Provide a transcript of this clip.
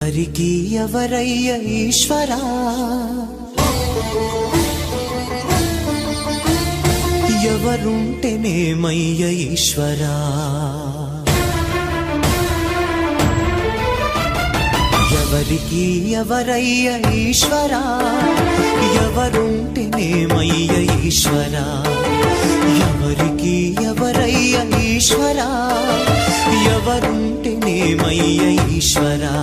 ఎవరికి ఎవరయ్య ఈశ్వరా, ఎవరుంటేనేమయ్య ఈశ్వరా, ఎవరికి ఎవరయ్య ఈశ్వరా, ఎవరుంటేనేమయ్య ఈశ్వరా, ఎవరికి ఎవరయ్య ఈశ్వరా, ఎవరుంటేనేమయ్య ఈశ్వరా.